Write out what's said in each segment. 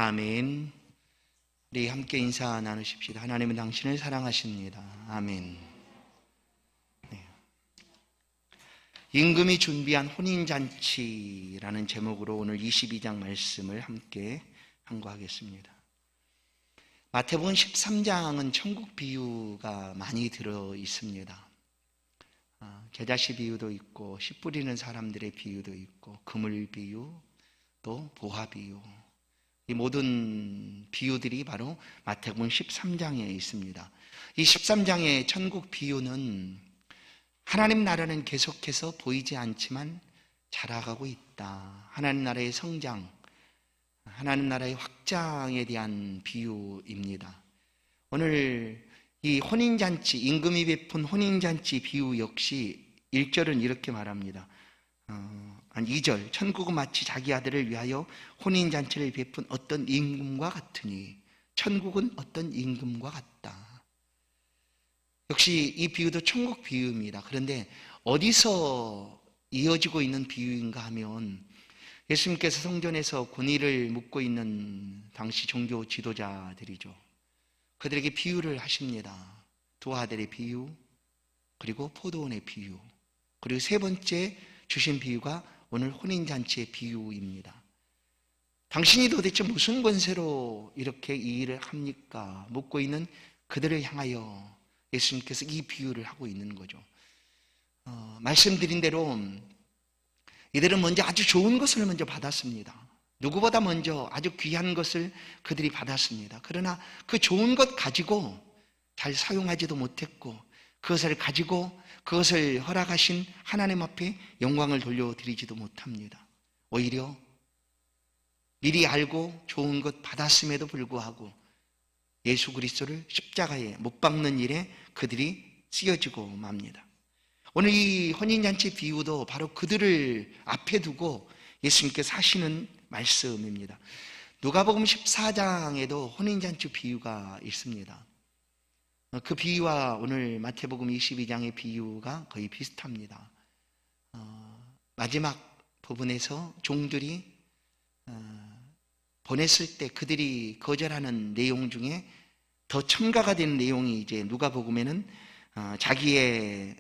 아멘. 우리 함께 인사 나누십시다. 하나님은 당신을 사랑하십니다. 아멘. 네. 임금이 준비한 혼인잔치라는 제목으로 오늘 22장 말씀을 함께 함구하겠습니다. 마태복음 13장은 천국 비유가 많이 들어 있습니다. 겨자씨 비유도 있고 씨 뿌리는 사람들의 비유도 있고 그물 비유, 또 보화 비유, 이 모든 비유들이 바로 마태복음 13장에 있습니다. 이 13장의 천국 비유는 하나님 나라는 계속해서 보이지 않지만 자라가고 있다. 하나님 나라의 성장, 하나님 나라의 확장에 대한 비유입니다. 오늘 이 혼인잔치, 임금이 베푼 혼인잔치 비유 역시 1절은 이렇게 말합니다. 2절, 천국은 마치 자기 아들을 위하여 혼인잔치를 베푼 어떤 임금과 같으니, 천국은 어떤 임금과 같다. 역시 이 비유도 천국 비유입니다. 그런데 어디서 이어지고 있는 비유인가 하면, 예수님께서 성전에서 권위를 묻고 있는 당시 종교 지도자들이죠. 그들에게 비유를 하십니다. 두 아들의 비유, 그리고 포도원의 비유, 그리고 세 번째 주신 비유가 오늘 혼인잔치의 비유입니다. 당신이 도대체 무슨 권세로 이렇게 이 일을 합니까? 묻고 있는 그들을 향하여 예수님께서 이 비유를 하고 있는 거죠. 말씀드린 대로 이들은 먼저 아주 좋은 것을 먼저 받았습니다. 누구보다 먼저 아주 귀한 것을 그들이 받았습니다. 그러나 그 좋은 것 가지고 잘 사용하지도 못했고, 그것을 가지고 그것을 허락하신 하나님 앞에 영광을 돌려드리지도 못합니다. 오히려 미리 알고 좋은 것 받았음에도 불구하고 예수 그리스도를 십자가에 못 박는 일에 그들이 쓰여지고 맙니다. 오늘 이 혼인잔치 비유도 바로 그들을 앞에 두고 예수님께서 하시는 말씀입니다. 누가복음 14장에도 혼인잔치 비유가 있습니다. 그 비유와 오늘 마태복음 22장의 비유가 거의 비슷합니다. 마지막 부분에서 종들이 보냈을 때 그들이 거절하는 내용 중에 더 첨가가 되는 내용이 이제 누가복음에는 자기의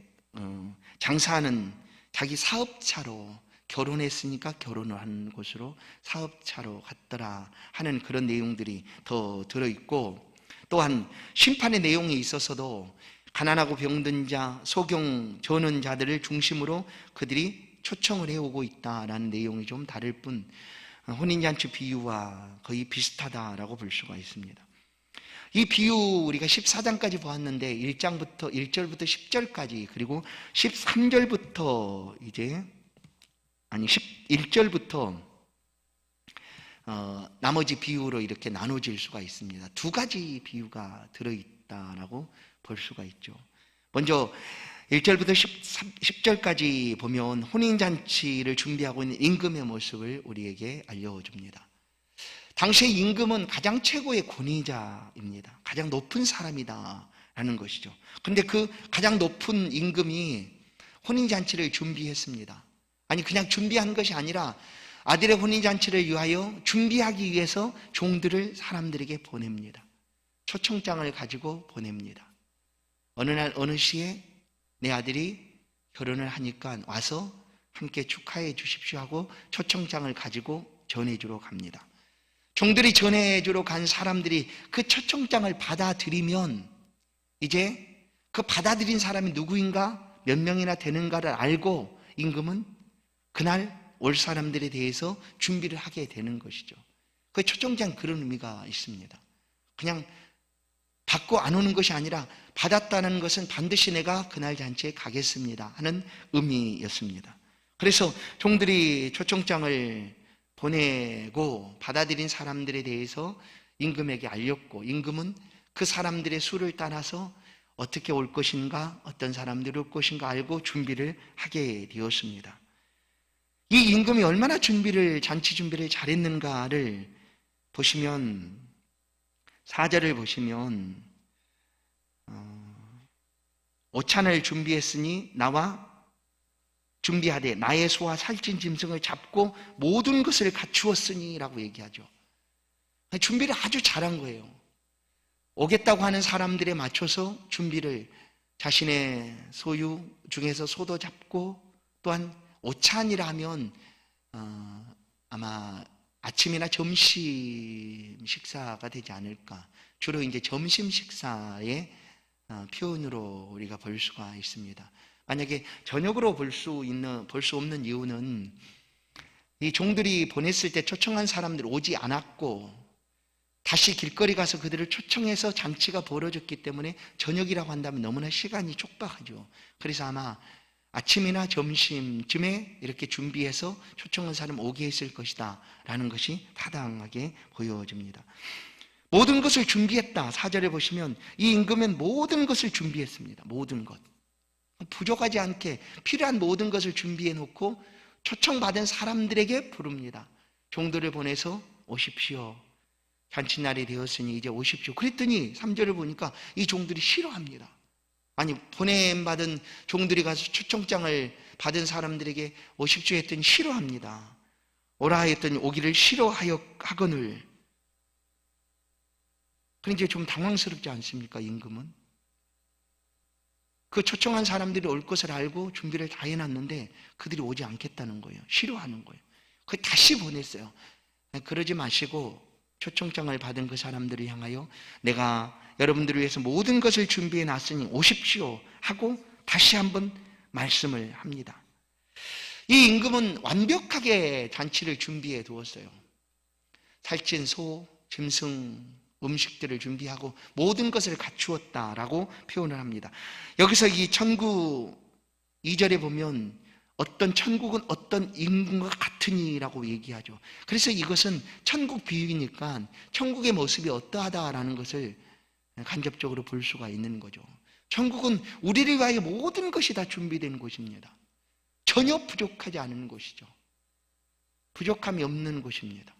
장사하는 자기 사업차로 결혼했으니까 결혼을 한 곳으로 사업차로 갔더라 하는 그런 내용들이 더 들어있고, 또한 심판의 내용에 있어서도 가난하고 병든 자, 소경 저는 자들을 중심으로 그들이 초청을 해오고 있다라는 내용이 좀 다를 뿐 혼인잔치 비유와 거의 비슷하다라고 볼 수가 있습니다. 이 비유 우리가 14장까지 보았는데 1절부터 10절까지, 그리고 13절부터 11절부터 나머지 비유로 이렇게 나눠질 수가 있습니다. 두 가지 비유가 들어있다라고 볼 수가 있죠. 먼저 1절부터 10절까지 보면 혼인잔치를 준비하고 있는 임금의 모습을 우리에게 알려줍니다. 당시의 임금은 가장 최고의 권위자입니다. 가장 높은 사람이다라는 것이죠. 그런데 그 가장 높은 임금이 혼인잔치를 준비했습니다. 아니, 그냥 준비한 것이 아니라 아들의 혼인잔치를 위하여 준비하기 위해서 종들을 사람들에게 보냅니다. 초청장을 가지고 보냅니다. 어느 날 어느 시에 내 아들이 결혼을 하니까 와서 함께 축하해 주십시오 하고 초청장을 가지고 전해주러 갑니다. 종들이 전해주러 간 사람들이 그 초청장을 받아들이면 이제 그 받아들인 사람이 누구인가, 몇 명이나 되는가를 알고 임금은 그날 올 사람들에 대해서 준비를 하게 되는 것이죠. 그 초청장 그런 의미가 있습니다. 그냥 받고 안 오는 것이 아니라 받았다는 것은 반드시 내가 그날 잔치에 가겠습니다 하는 의미였습니다. 그래서 종들이 초청장을 보내고 받아들인 사람들에 대해서 임금에게 알렸고, 임금은 그 사람들의 수를 따라서 어떻게 올 것인가, 어떤 사람들이 올 것인가 알고 준비를 하게 되었습니다. 이 임금이 얼마나 잔치 준비를 잘했는가를 보시면, 4절을 보시면 오찬을 준비했으니 나와 준비하되 나의 소와 살찐 짐승을 잡고 모든 것을 갖추었으니 라고 얘기하죠. 준비를 아주 잘한 거예요. 오겠다고 하는 사람들에 맞춰서 준비를 자신의 소유 중에서 소도 잡고, 또한 오찬이라 하면 아마 아침이나 점심 식사가 되지 않을까. 주로 이제 점심 식사의 표현으로 우리가 볼 수가 있습니다. 만약에 저녁으로 볼 수 없는 이유는 이 종들이 보냈을 때 초청한 사람들 오지 않았고, 다시 길거리 가서 그들을 초청해서 잔치가 벌어졌기 때문에 저녁이라고 한다면 너무나 시간이 촉박하죠. 그래서 아마 아침이나 점심쯤에 이렇게 준비해서 초청한 사람 오게 했을 것이다 라는 것이 타당하게 보여집니다. 모든 것을 준비했다. 4절에 보시면 이 임금은 모든 것을 준비했습니다. 모든 것, 부족하지 않게 필요한 모든 것을 준비해 놓고 초청받은 사람들에게 부릅니다. 종들을 보내서 오십시오. 잔치날이 되었으니 이제 오십시오. 그랬더니 3절을 보니까 이 종들이 싫어합니다. 아니, 보냄받은 종들이 가서 초청장을 받은 사람들에게 오십시오 했더니 싫어합니다. 오라 했더니 오기를 싫어하거늘. 그런데 좀 당황스럽지 않습니까? 임금은 그 초청한 사람들이 올 것을 알고 준비를 다 해놨는데 그들이 오지 않겠다는 거예요. 싫어하는 거예요. 그걸 다시 보냈어요. 그러지 마시고 초청장을 받은 그 사람들을 향하여 내가 여러분들을 위해서 모든 것을 준비해 놨으니 오십시오 하고 다시 한번 말씀을 합니다. 이 임금은 완벽하게 잔치를 준비해 두었어요. 살찐 소, 짐승, 음식들을 준비하고 모든 것을 갖추었다라고 표현을 합니다. 여기서 이 천국 2절에 보면 어떤 천국은 어떤 임금과 같으니라고 얘기하죠. 그래서 이것은 천국 비유이니까 천국의 모습이 어떠하다라는 것을 간접적으로 볼 수가 있는 거죠. 천국은 우리를 위하여 모든 것이 다 준비된 곳입니다. 전혀 부족하지 않은 곳이죠. 부족함이 없는 곳입니다.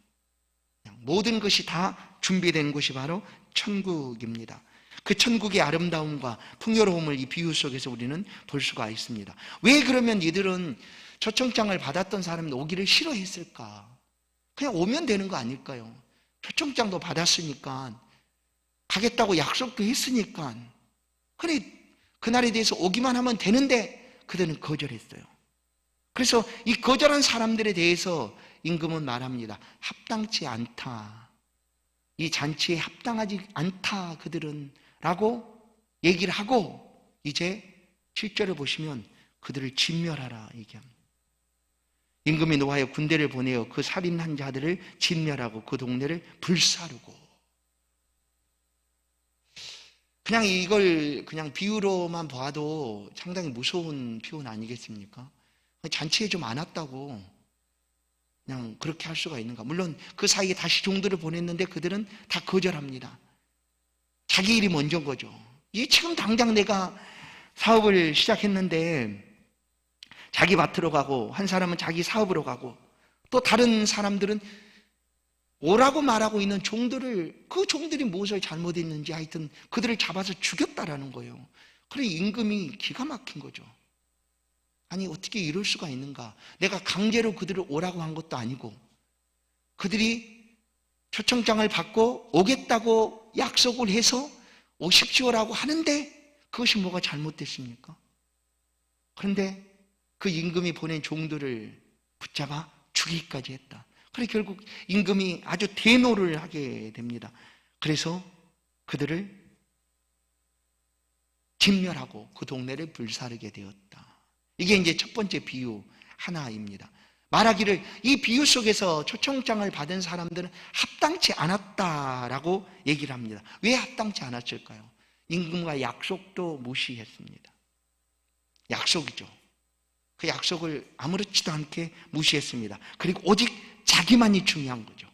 모든 것이 다 준비된 곳이 바로 천국입니다. 그 천국의 아름다움과 풍요로움을 이 비유 속에서 우리는 볼 수가 있습니다. 왜 그러면 이들은 초청장을 받았던 사람이 오기를 싫어했을까? 그냥 오면 되는 거 아닐까요? 초청장도 받았으니까, 가겠다고 약속도 했으니까, 그래 그날에 대해서 오기만 하면 되는데 그들은 거절했어요. 그래서 이 거절한 사람들에 대해서 임금은 말합니다. 합당치 않다. 이 잔치에 합당하지 않다 그들은 라고 얘기를 하고, 이제 7절을 보시면 그들을 진멸하라 얘기합니다. 임금이 노하여 군대를 보내어 그 살인한 자들을 진멸하고 그 동네를 불사르고. 그냥 이걸 그냥 비유로만 봐도 상당히 무서운 표현 아니겠습니까? 잔치에 좀 안 왔다고 그냥 그렇게 할 수가 있는가? 물론 그 사이에 다시 종들을 보냈는데 그들은 다 거절합니다. 자기 일이 먼저인 거죠. 이게 지금 당장 내가 사업을 시작했는데 자기 밭으로 가고, 한 사람은 자기 사업으로 가고, 또 다른 사람들은 오라고 말하고 있는 종들을, 그 종들이 무엇을 잘못했는지 하여튼 그들을 잡아서 죽였다라는 거예요. 그래 임금이 기가 막힌 거죠. 아니 어떻게 이럴 수가 있는가? 내가 강제로 그들을 오라고 한 것도 아니고 그들이 초청장을 받고 오겠다고 약속을 해서 오십시오라고 하는데 그것이 뭐가 잘못됐습니까? 그런데 그 임금이 보낸 종들을 붙잡아 죽이기까지 했다. 그래 결국 임금이 아주 대노를 하게 됩니다. 그래서 그들을 진멸하고 그 동네를 불사르게 되었다. 이게 이제 첫 번째 비유 하나입니다. 말하기를 이 비유 속에서 초청장을 받은 사람들은 합당치 않았다라고 얘기를 합니다. 왜 합당치 않았을까요? 임금과 약속도 무시했습니다. 약속이죠. 그 약속을 아무렇지도 않게 무시했습니다. 그리고 오직 자기만이 중요한 거죠.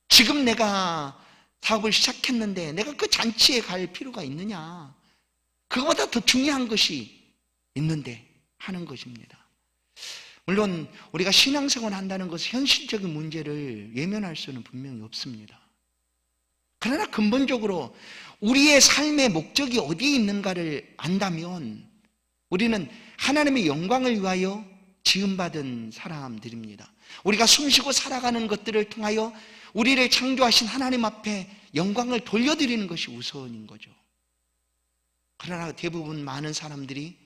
지금 내가 사업을 시작했는데 내가 그 잔치에 갈 필요가 있느냐? 그거보다 더 중요한 것이 있는데 하는 것입니다. 물론 우리가 신앙생활을 한다는 것은 현실적인 문제를 외면할 수는 분명히 없습니다. 그러나 근본적으로 우리의 삶의 목적이 어디에 있는가를 안다면 우리는 하나님의 영광을 위하여 지음받은 사람들입니다. 우리가 숨쉬고 살아가는 것들을 통하여 우리를 창조하신 하나님 앞에 영광을 돌려드리는 것이 우선인 거죠. 그러나 대부분 많은 사람들이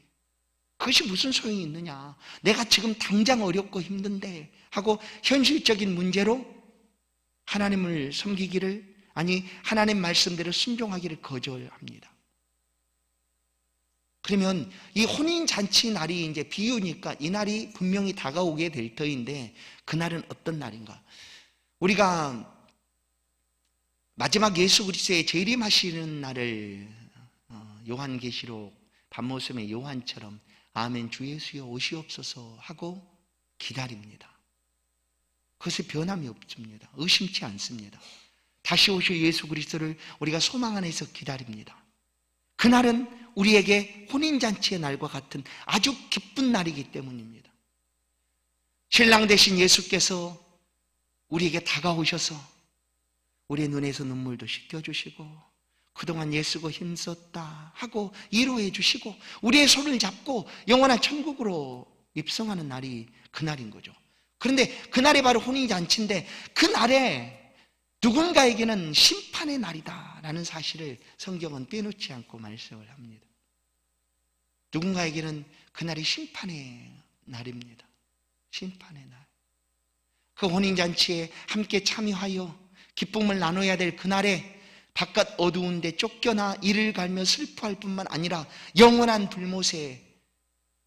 그것이 무슨 소용이 있느냐, 내가 지금 당장 어렵고 힘든데 하고 현실적인 문제로 하나님을 섬기기를, 아니 하나님 말씀대로 순종하기를 거절합니다. 그러면 이 혼인잔치 날이 이제 비유니까 이 날이 분명히 다가오게 될 터인데, 그날은 어떤 날인가? 우리가 마지막 예수 그리스도의 재림하시는 날을 요한계시록 밤모섬의 요한처럼 아멘 주 예수여 오시옵소서 하고 기다립니다. 그것에 변함이 없습니다. 의심치 않습니다. 다시 오실 예수 그리스도를 우리가 소망 안에서 기다립니다. 그날은 우리에게 혼인잔치의 날과 같은 아주 기쁜 날이기 때문입니다. 신랑 되신 예수께서 우리에게 다가오셔서 우리의 눈에서 눈물도 씻겨주시고, 그동안 예수고 힘썼다 하고 위로해 주시고, 우리의 손을 잡고 영원한 천국으로 입성하는 날이 그날인 거죠. 그런데 그날이 바로 혼인잔치인데, 그날에 누군가에게는 심판의 날이다 라는 사실을 성경은 빼놓지 않고 말씀을 합니다. 누군가에게는 그날이 심판의 날입니다. 심판의 날. 그 혼인잔치에 함께 참여하여 기쁨을 나눠야 될 그날에 바깥 어두운 데 쫓겨나 이를 갈며 슬퍼할 뿐만 아니라 영원한 불못에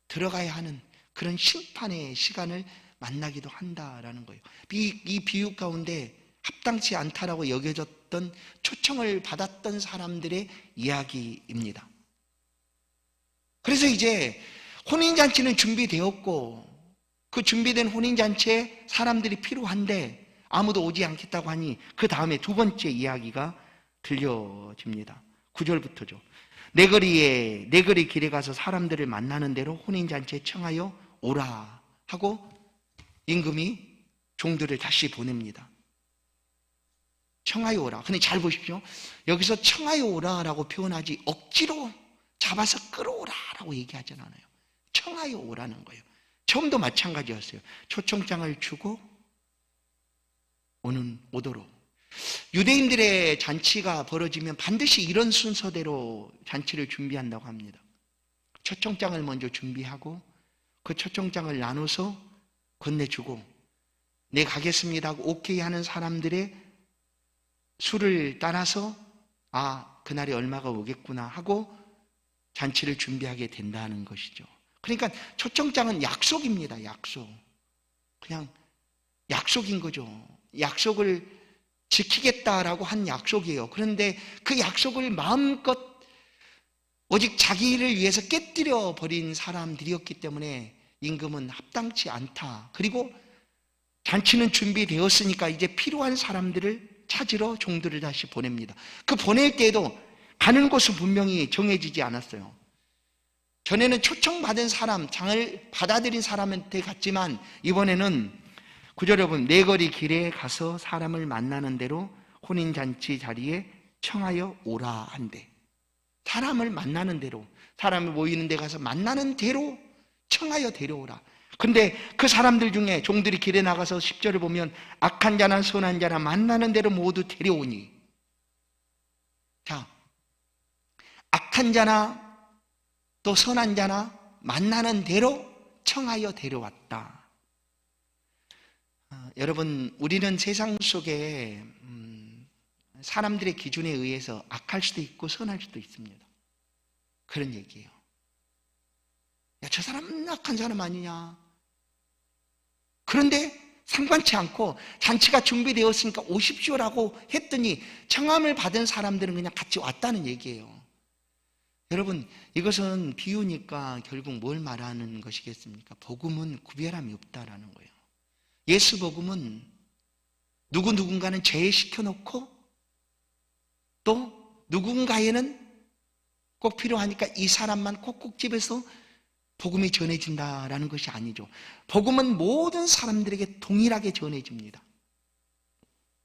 들어가야 하는 그런 심판의 시간을 만나기도 한다라는 거예요. 이 비유 가운데 합당치 않다라고 여겨졌던 초청을 받았던 사람들의 이야기입니다. 그래서 이제 혼인잔치는 준비되었고, 그 준비된 혼인잔치에 사람들이 필요한데 아무도 오지 않겠다고 하니 그 다음에 두 번째 이야기가 들려집니다. 9절부터죠. 내 거리 길에 가서 사람들을 만나는 대로 혼인잔치에 청하여 오라 하고 임금이 종들을 다시 보냅니다. 청하여 오라. 근데 잘 보십시오. 여기서 청하여 오라라고 표현하지 억지로 잡아서 끌어오라라고 얘기하진 않아요. 청하여 오라는 거예요. 처음도 마찬가지였어요. 초청장을 주고 오도록. 유대인들의 잔치가 벌어지면 반드시 이런 순서대로 잔치를 준비한다고 합니다. 초청장을 먼저 준비하고 그 초청장을 나눠서 건네주고, 네 가겠습니다 하고 오케이 하는 사람들의 수를 따라서 그날이 얼마가 오겠구나 하고 잔치를 준비하게 된다는 것이죠. 그러니까 초청장은 약속입니다. 약속. 그냥 약속인 거죠. 약속을 지키겠다라고 한 약속이에요. 그런데 그 약속을 마음껏 오직 자기를 위해서 깨뜨려 버린 사람들이었기 때문에 임금은 합당치 않다. 그리고 잔치는 준비되었으니까 이제 필요한 사람들을 찾으러 종들을 다시 보냅니다. 그 보낼 때에도 가는 곳은 분명히 정해지지 않았어요. 전에는 초청받은 사람, 장을 받아들인 사람한테 갔지만 이번에는 9절 여러분, 내 거리 길에 가서 사람을 만나는 대로 혼인잔치 자리에 청하여 오라 한대. 사람을 만나는 대로, 사람이 모이는 데 가서 만나는 대로 청하여 데려오라. 근데 그 사람들 중에 종들이 길에 나가서 10절을 보면 악한 자나 선한 자나 만나는 대로 모두 데려오니. 자, 악한 자나 또 선한 자나 만나는 대로 청하여 데려왔다. 여러분, 우리는 세상 속에 사람들의 기준에 의해서 악할 수도 있고 선할 수도 있습니다. 그런 얘기예요. 야, 저 사람은 악한 사람 아니냐? 그런데 상관치 않고 잔치가 준비되었으니까 오십시오라고 했더니 청함을 받은 사람들은 그냥 같이 왔다는 얘기예요. 여러분, 이것은 비유니까 결국 뭘 말하는 것이겠습니까? 복음은 구별함이 없다라는 거예요. 예수 복음은 누군가는 제외시켜놓고 또 누군가에는 꼭 필요하니까 이 사람만 콕콕 집에서 복음이 전해진다라는 것이 아니죠. 복음은 모든 사람들에게 동일하게 전해집니다.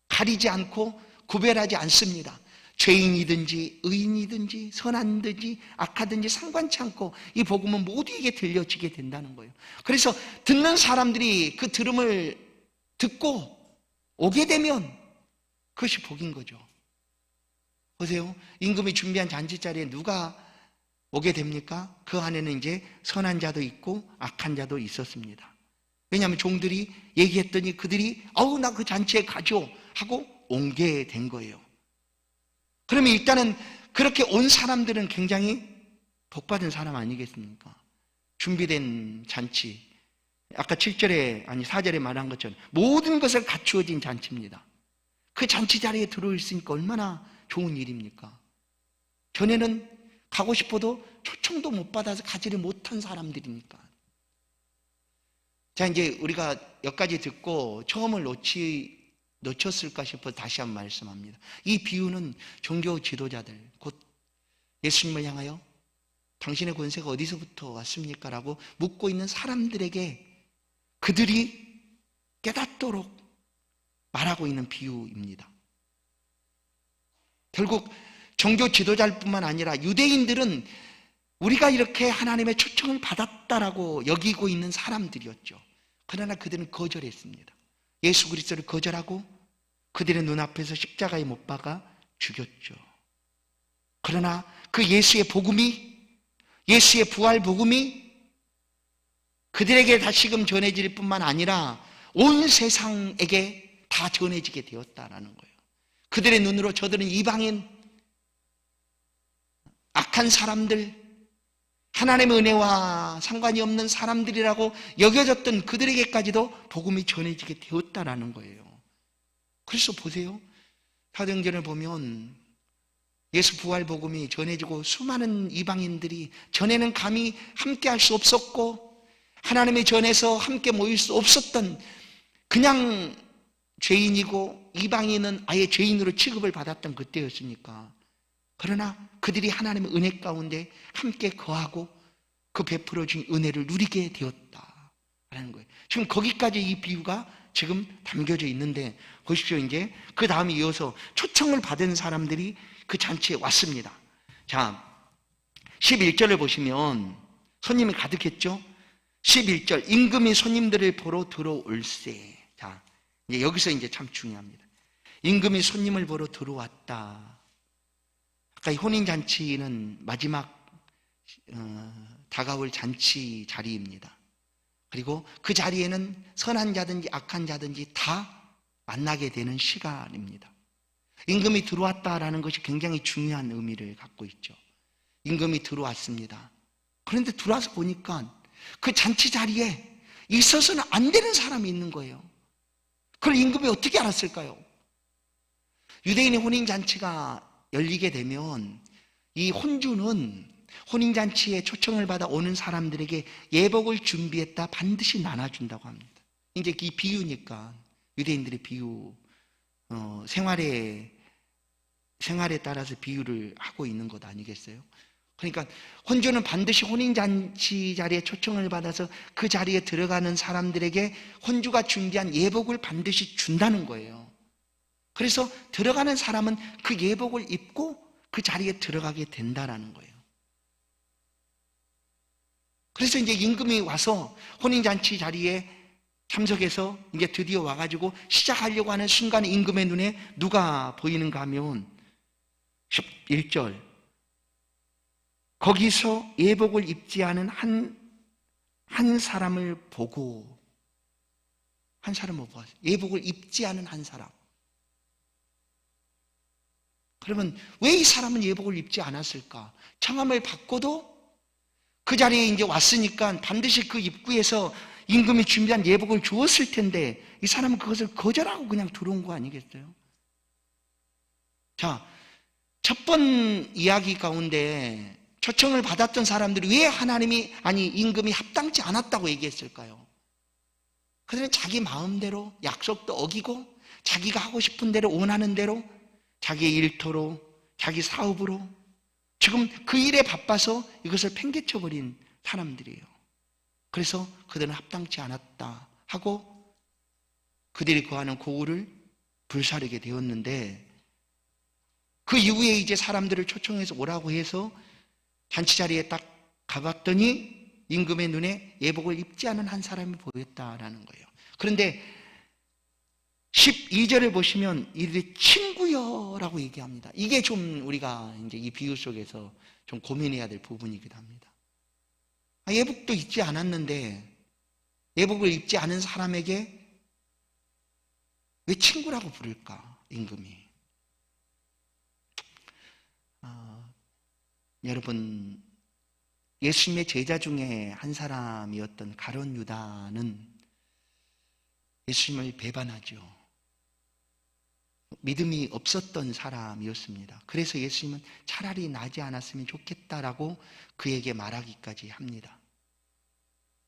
가리지 않고 구별하지 않습니다. 죄인이든지 의인이든지 선한든지 악하든지 상관치 않고 이 복음은 모두에게 들려지게 된다는 거예요. 그래서 듣는 사람들이 그 들음을 듣고 오게 되면 그것이 복인 거죠. 보세요. 임금이 준비한 잔치 자리에 누가 오게 됩니까? 그 안에는 이제 선한 자도 있고 악한 자도 있었습니다. 왜냐하면 종들이 얘기했더니 그들이 나 그 잔치에 가죠 하고 오게 된 거예요. 그러면 일단은 그렇게 온 사람들은 굉장히 복받은 사람 아니겠습니까? 준비된 잔치. 아까 4절에 말한 것처럼 모든 것을 갖추어진 잔치입니다. 그 잔치 자리에 들어있으니까 얼마나 좋은 일입니까? 전에는 가고 싶어도 초청도 못 받아서 가지를 못한 사람들이니까. 자, 이제 우리가 여기까지 듣고 처음을 놓쳤을까 싶어서 다시 한번 말씀합니다. 이 비유는 종교 지도자들, 곧 예수님을 향하여 당신의 권세가 어디서부터 왔습니까? 라고 묻고 있는 사람들에게 그들이 깨닫도록 말하고 있는 비유입니다. 결국 종교 지도자일 뿐만 아니라 유대인들은 우리가 이렇게 하나님의 초청을 받았다라고 여기고 있는 사람들이었죠. 그러나 그들은 거절했습니다. 예수 그리스도를 거절하고 그들의 눈앞에서 십자가에 못 박아 죽였죠. 그러나 그 예수의 복음이, 예수의 부활 복음이 그들에게 다시금 전해질 뿐만 아니라 온 세상에게 다 전해지게 되었다라는 거예요. 그들의 눈으로 저들은 이방인, 악한 사람들, 하나님의 은혜와 상관이 없는 사람들이라고 여겨졌던 그들에게까지도 복음이 전해지게 되었다라는 거예요. 그래서 보세요. 사도행전을 보면 예수 부활 복음이 전해지고 수많은 이방인들이 전에는 감히 함께 할 수 없었고 하나님의 전에서 함께 모일 수 없었던 그냥 죄인이고 이방인은 아예 죄인으로 취급을 받았던 그때였으니까. 그러나 그들이 하나님의 은혜 가운데 함께 거하고 그 베풀어진 은혜를 누리게 되었다라는 거예요. 지금 거기까지 이 비유가 지금 담겨져 있는데 보십시오. 이제 그 다음에 이어서 초청을 받은 사람들이 그 잔치에 왔습니다. 자, 11절을 보시면 손님이 가득했죠. 11절, 임금이 손님들을 보러 들어올세. 자, 이제 여기서 이제 참 중요합니다. 임금이 손님을 보러 들어왔다. 아까 이 혼인잔치는 마지막 다가올 잔치 자리입니다. 그리고 그 자리에는 선한 자든지 악한 자든지 다 만나게 되는 시간입니다. 임금이 들어왔다라는 것이 굉장히 중요한 의미를 갖고 있죠. 임금이 들어왔습니다. 그런데 들어와서 보니까 그 잔치 자리에 있어서는 안 되는 사람이 있는 거예요. 그걸 임금이 어떻게 알았을까요? 유대인의 혼인잔치가 열리게 되면 이 혼주는 혼인잔치에 초청을 받아 오는 사람들에게 예복을 준비했다 반드시 나눠준다고 합니다. 이제 이 비유니까 유대인들의 비유, 생활에 따라서 비유를 하고 있는 것 아니겠어요? 그러니까 혼주는 반드시 혼인잔치 자리에 초청을 받아서 그 자리에 들어가는 사람들에게 혼주가 준비한 예복을 반드시 준다는 거예요. 그래서 들어가는 사람은 그 예복을 입고 그 자리에 들어가게 된다라는 거예요. 그래서 이제 임금이 와서 혼인잔치 자리에 참석해서 이제 드디어 와가지고 시작하려고 하는 순간에 임금의 눈에 누가 보이는가 하면 11절, 거기서 예복을 입지 않은 한 사람을 보고, 한 사람을 보았어요. 예복을 입지 않은 한 사람. 그러면 왜 이 사람은 예복을 입지 않았을까? 청함을 받고도 그 자리에 이제 왔으니까 반드시 그 입구에서 임금이 준비한 예복을 주었을 텐데 이 사람은 그것을 거절하고 그냥 들어온 거 아니겠어요? 자, 첫 번 이야기 가운데 초청을 받았던 사람들이 왜 임금이 합당치 않았다고 얘기했을까요? 그들은 자기 마음대로 약속도 어기고 자기가 하고 싶은 대로 원하는 대로 자기의 일터로 자기 사업으로 지금 그 일에 바빠서 이것을 팽개쳐버린 사람들이에요. 그래서 그들은 합당치 않았다 하고 그들이 거하는 고을을 불사르게 되었는데 그 이후에 이제 사람들을 초청해서 오라고 해서 잔치 자리에 딱 가봤더니 임금의 눈에 예복을 입지 않은 한 사람이 보였다라는 거예요. 그런데 12절을 보시면 이르되 친구여라고 얘기합니다. 이게 좀 우리가 이제 이 비유 속에서 좀 고민해야 될 부분이기도 합니다. 예복도 입지 않았는데 예복을 입지 않은 사람에게 왜 친구라고 부를까, 임금이? 여러분, 예수님의 제자 중에 한 사람이었던 가룟 유다는 예수님을 배반하죠. 믿음이 없었던 사람이었습니다. 그래서 예수님은 차라리 나지 않았으면 좋겠다라고 그에게 말하기까지 합니다.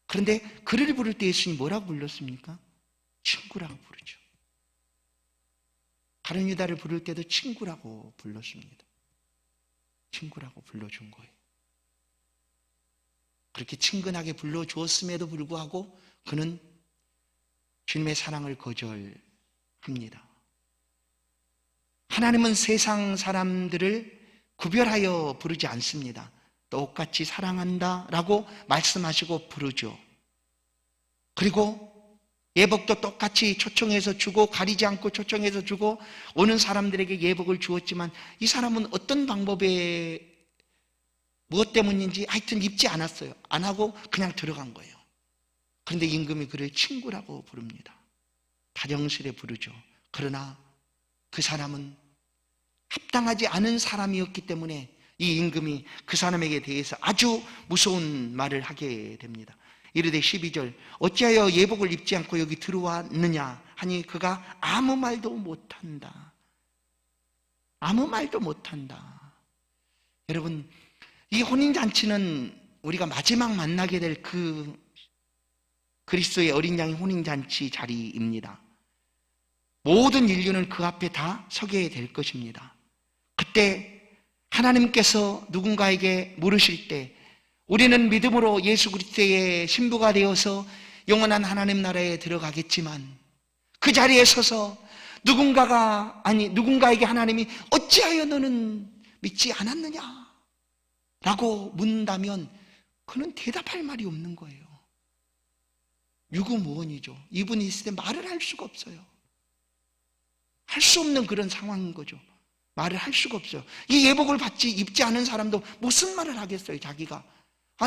그런데 그를 부를 때 예수님이 뭐라고 불렀습니까? 친구라고 부르죠. 가룟 유다를 부를 때도 친구라고 불렀습니다. 친구라고 불러준 거예요. 그렇게 친근하게 불러주었음에도 불구하고 그는 주님의 사랑을 거절합니다. 하나님은 세상 사람들을 구별하여 부르지 않습니다. 똑같이 사랑한다라고 말씀하시고 부르죠. 그리고 예복도 똑같이 초청해서 주고 가리지 않고 초청해서 주고 오는 사람들에게 예복을 주었지만 이 사람은 어떤 방법에 무엇 때문인지 하여튼 입지 않았어요. 안 하고 그냥 들어간 거예요. 그런데 임금이 그를 친구라고 부릅니다. 다정스레 부르죠. 그러나 그 사람은 합당하지 않은 사람이었기 때문에 이 임금이 그 사람에게 대해서 아주 무서운 말을 하게 됩니다. 이르되 12절 어찌하여 예복을 입지 않고 여기 들어왔느냐 하니 그가 아무 말도 못한다. 아무 말도 못한다. 여러분, 이 혼인잔치는 우리가 마지막 만나게 될 그 그리스도의 어린 양의 혼인잔치 자리입니다. 모든 인류는 그 앞에 다 서게 될 것입니다. 그때 하나님께서 누군가에게 물으실 때 우리는 믿음으로 예수 그리스도의 신부가 되어서 영원한 하나님 나라에 들어가겠지만 그 자리에 서서 누군가에게 하나님이 어찌하여 너는 믿지 않았느냐 라고 묻는다면 그는 대답할 말이 없는 거예요. 유구무원이죠. 이분이 있을 때 말을 할 수가 없어요. 할 수 없는 그런 상황인 거죠. 말을 할 수가 없어요. 이 예복을 입지 않은 사람도 무슨 말을 하겠어요, 자기가.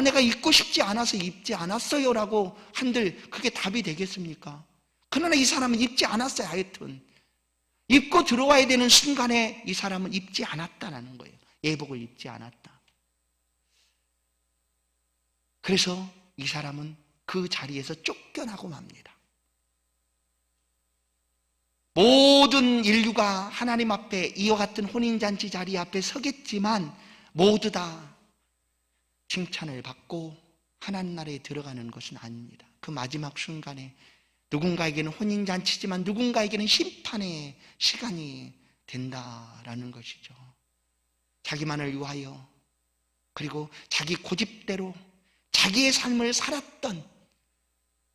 내가 입고 싶지 않아서 입지 않았어요 라고 한들 그게 답이 되겠습니까? 그러나 이 사람은 입지 않았어요. 하여튼 입고 들어와야 되는 순간에 이 사람은 입지 않았다는 거예요. 예복을 입지 않았다. 그래서 이 사람은 그 자리에서 쫓겨나고 맙니다. 모든 인류가 하나님 앞에 이와 같은 혼인잔치 자리 앞에 서겠지만 모두 다 칭찬을 받고 하나님 나라에 들어가는 것은 아닙니다. 그 마지막 순간에 누군가에게는 혼인잔치지만 누군가에게는 심판의 시간이 된다라는 것이죠. 자기만을 위하여 그리고 자기 고집대로 자기의 삶을 살았던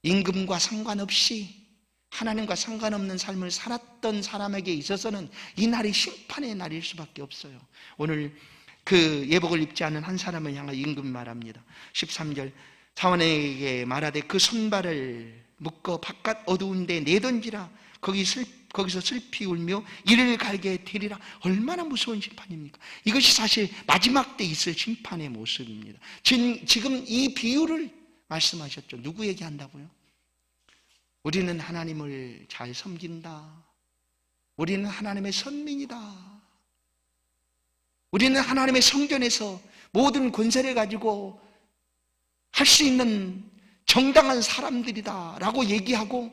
임금과 상관없이 하나님과 상관없는 삶을 살았던 사람에게 있어서는 이 날이 심판의 날일 수밖에 없어요. 오늘 그 예복을 입지 않은 한 사람을 향하여 임금이 말합니다. 13절 사원에게 말하되 그 손발을 묶어 바깥 어두운 데 내던지라 거기서 슬피 울며 이를 갈게 되리라. 얼마나 무서운 심판입니까? 이것이 사실 마지막 때 있을 심판의 모습입니다. 지금 이 비유를 말씀하셨죠. 누구에게 한다고요? 우리는 하나님을 잘 섬긴다. 우리는 하나님의 선민이다. 우리는 하나님의 성전에서 모든 권세를 가지고 할 수 있는 정당한 사람들이다 라고 얘기하고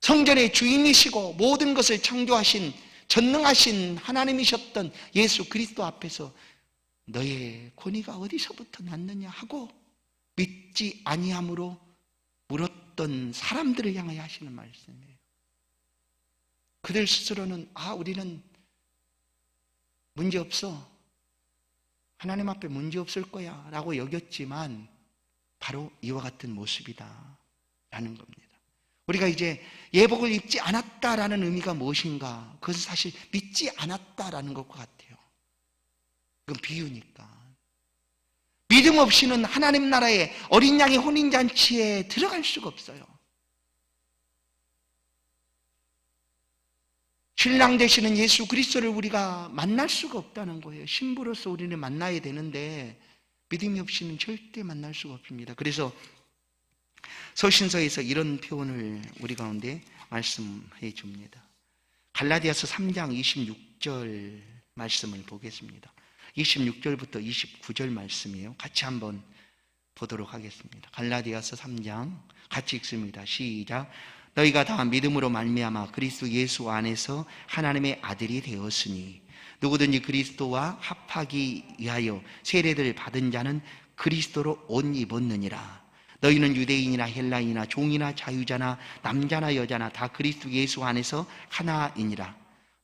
성전의 주인이시고 모든 것을 창조하신 전능하신 하나님이셨던 예수 그리스도 앞에서 너의 권위가 어디서부터 났느냐 하고 믿지 아니함으로 물었던 사람들을 향하여 하시는 말씀이에요. 그들 스스로는 우리는 문제없어. 하나님 앞에 문제없을 거야 라고 여겼지만 바로 이와 같은 모습이다 라는 겁니다. 우리가 이제 예복을 입지 않았다라는 의미가 무엇인가? 그것은 사실 믿지 않았다라는 것과 같아요. 그건 비유니까. 믿음 없이는 하나님 나라의 어린 양의 혼인잔치에 들어갈 수가 없어요. 신랑 되시는 예수 그리스도를 우리가 만날 수가 없다는 거예요. 신부로서 우리는 만나야 되는데 믿음이 없이는 절대 만날 수가 없습니다. 그래서 서신서에서 이런 표현을 우리 가운데 말씀해 줍니다. 갈라디아서 3장 26절 말씀을 보겠습니다. 26절부터 29절 말씀이에요. 같이 한번 보도록 하겠습니다. 갈라디아서 3장 같이 읽습니다. 시작. 너희가 다 믿음으로 말미암아 그리스도 예수 안에서 하나님의 아들이 되었으니 누구든지 그리스도와 합하기 위하여 세례를 받은 자는 그리스도로 옷 입었느니라. 너희는 유대인이나 헬라인이나 종이나 자유자나 남자나 여자나 다 그리스도 예수 안에서 하나이니라.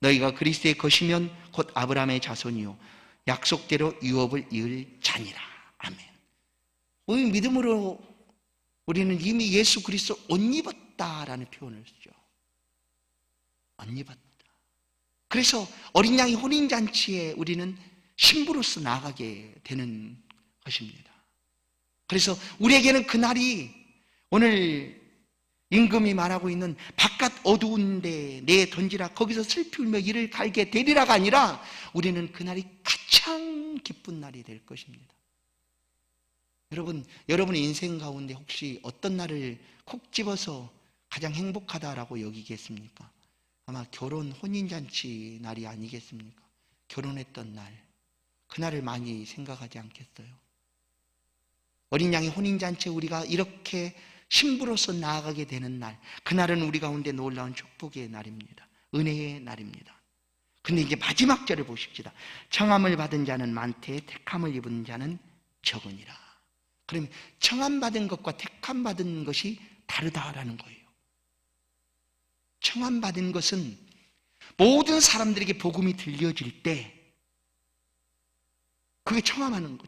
너희가 그리스도의 것이면 곧 아브라함의 자손이요 약속대로 유업을 이을 자니라. 아멘. 우리 믿음으로 우리는 이미 예수 그리스도 옷 입었다라는 표현을 쓰죠. 옷 입었다. 그래서 어린 양의 혼인잔치에 우리는 신부로서 나아가게 되는 것입니다. 그래서 우리에게는 그날이 오늘 임금이 말하고 있는 바깥 어두운데 내 던지라 거기서 슬피 울며 이를 갈게 되리라가 아니라 우리는 그날이 가장 기쁜 날이 될 것입니다. 여러분의 인생 가운데 혹시 어떤 날을 콕 집어서 가장 행복하다라고 여기겠습니까? 아마 결혼 혼인잔치 날이 아니겠습니까? 결혼했던 날, 그날을 많이 생각하지 않겠어요? 어린 양의 혼인잔치에 우리가 이렇게 신부로서 나아가게 되는 날, 그날은 우리 가운데 놀라운 축복의 날입니다. 은혜의 날입니다. 근데 이제 마지막 절을 보십시다. 청함을 받은 자는 많되 택함을 입은 자는 적으니라. 그러면 청함받은 것과 택함받은 것이 다르다라는 거예요. 청함받은 것은 모든 사람들에게 복음이 들려질 때 그게 청하는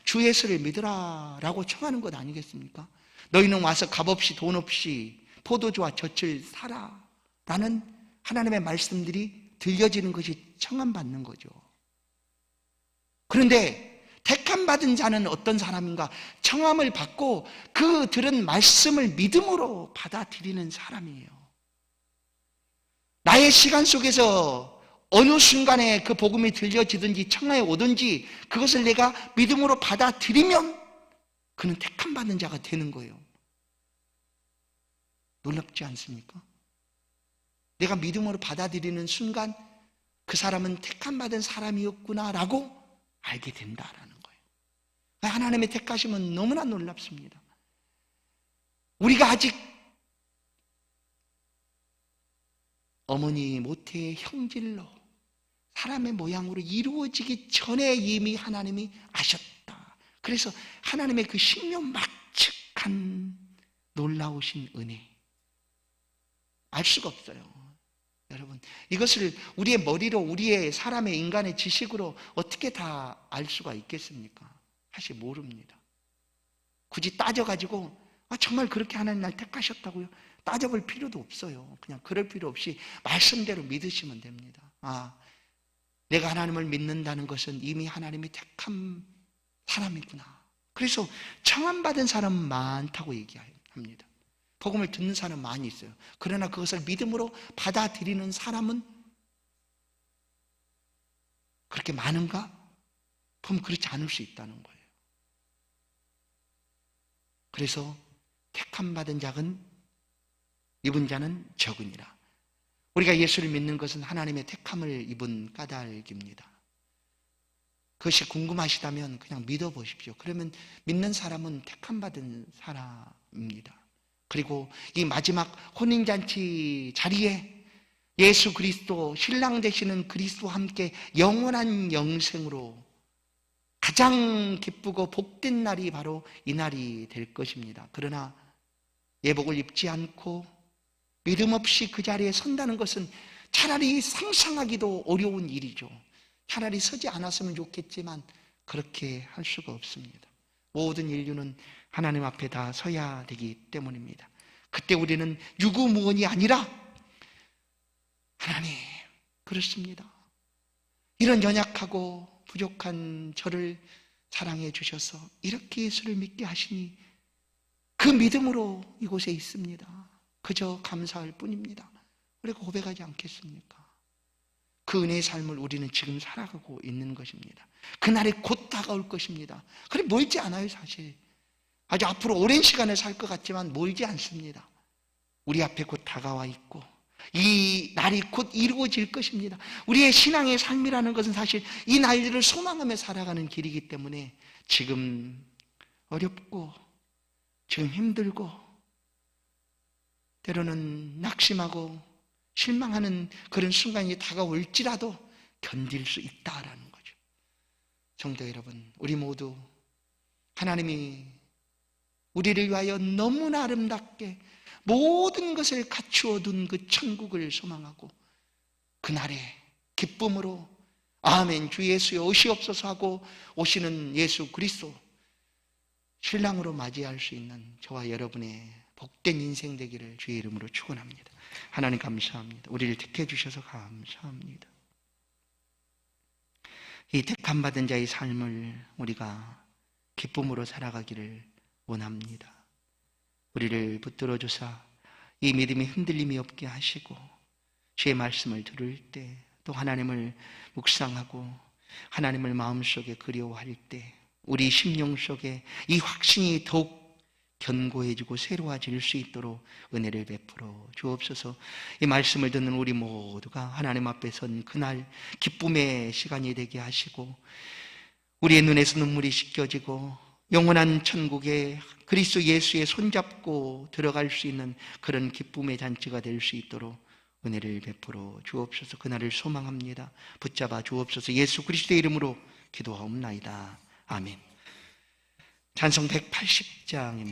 주 예수를 믿으라 라고 청하는 것 아니겠습니까? 너희는 와서 값없이 돈 없이 포도주와 젖을 사라 라는 하나님의 말씀들이 들려지는 것이 청함받는 거죠. 그런데 택함받은 자는 어떤 사람인가? 청함을 받고 그 들은 말씀을 믿음으로 받아들이는 사람이에요. 나의 시간 속에서 어느 순간에 그 복음이 들려지든지 청하에 오든지 그것을 내가 믿음으로 받아들이면 그는 택함받은 자가 되는 거예요. 놀랍지 않습니까? 내가 믿음으로 받아들이는 순간 그 사람은 택함받은 사람이었구나라고 알게 된다라는 거예요. 하나님의 택하심은 너무나 놀랍습니다. 우리가 아직 어머니 모태의 형질로 사람의 모양으로 이루어지기 전에 이미 하나님이 아셨다. 그래서 하나님의 그 신묘막측한 놀라우신 은혜 알 수가 없어요. 여러분, 이것을 우리의 머리로 우리의 사람의 인간의 지식으로 어떻게 다 알 수가 있겠습니까? 사실 모릅니다. 굳이 따져가지고 정말 그렇게 하나님 날 택하셨다고요? 따져볼 필요도 없어요. 그냥 그럴 필요 없이 말씀대로 믿으시면 됩니다. 내가 하나님을 믿는다는 것은 이미 하나님이 택한 사람이구나. 그래서 청함받은 사람은 많다고 얘기합니다. 복음을 듣는 사람은 많이 있어요. 그러나 그것을 믿음으로 받아들이는 사람은 그렇게 많은가? 그럼 그렇지 않을 수 있다는 거예요. 그래서 택함받은 자는 입은 자는 적으니라. 우리가 예수를 믿는 것은 하나님의 택함을 입은 까닭입니다. 그것이 궁금하시다면 그냥 믿어보십시오. 그러면 믿는 사람은 택함받은 사람입니다. 그리고 이 마지막 혼인잔치 자리에 예수 그리스도, 신랑 되시는 그리스도와 함께 영원한 영생으로 가장 기쁘고 복된 날이 바로 이 날이 될 것입니다. 그러나 예복을 입지 않고 믿음 없이 그 자리에 선다는 것은 차라리 상상하기도 어려운 일이죠. 차라리 서지 않았으면 좋겠지만 그렇게 할 수가 없습니다. 모든 인류는 하나님 앞에 다 서야 되기 때문입니다. 그때 우리는 유구무원이 아니라 하나님, 그렇습니다. 이런 연약하고 부족한 저를 사랑해 주셔서 이렇게 예수를 믿게 하시니 그 믿음으로 이곳에 있습니다. 그저 감사할 뿐입니다. 우리가 고백하지 않겠습니까? 그 은혜의 삶을 우리는 지금 살아가고 있는 것입니다. 그날이 곧 다가올 것입니다. 그래 멀지 않아요. 사실 아주 앞으로 오랜 시간을 살 것 같지만 멀지 않습니다. 우리 앞에 곧 다가와 있고 이 날이 곧 이루어질 것입니다. 우리의 신앙의 삶이라는 것은 사실 이 날들을 소망하며 살아가는 길이기 때문에 지금 어렵고 지금 힘들고 때로는 낙심하고 실망하는 그런 순간이 다가올지라도 견딜 수 있다라는 거죠. 성도 여러분, 우리 모두 하나님이 우리를 위하여 너무나 아름답게 모든 것을 갖추어 둔 그 천국을 소망하고 그날에 기쁨으로 아멘 주 예수여 오시옵소서 하고 오시는 예수 그리스도 신랑으로 맞이할 수 있는 저와 여러분의 복된 인생 되기를 주의 이름으로 축원합니다. 하나님 감사합니다. 우리를 택해 주셔서 감사합니다. 이 택함 받은 자의 삶을 우리가 기쁨으로 살아가기를 원합니다. 우리를 붙들어 주사 이 믿음이 흔들림이 없게 하시고 주의 말씀을 들을 때 또 하나님을 묵상하고 하나님을 마음속에 그리워할 때 우리 심령 속에 이 확신이 더욱 견고해지고 새로워질 수 있도록 은혜를 베풀어 주옵소서. 이 말씀을 듣는 우리 모두가 하나님 앞에 선 그날 기쁨의 시간이 되게 하시고 우리의 눈에서 눈물이 씻겨지고 영원한 천국에 그리스도 예수의 손잡고 들어갈 수 있는 그런 기쁨의 잔치가 될 수 있도록 은혜를 베풀어 주옵소서. 그날을 소망합니다. 붙잡아 주옵소서. 예수 그리스도의 이름으로 기도하옵나이다. 아멘. 찬송 180장입니다.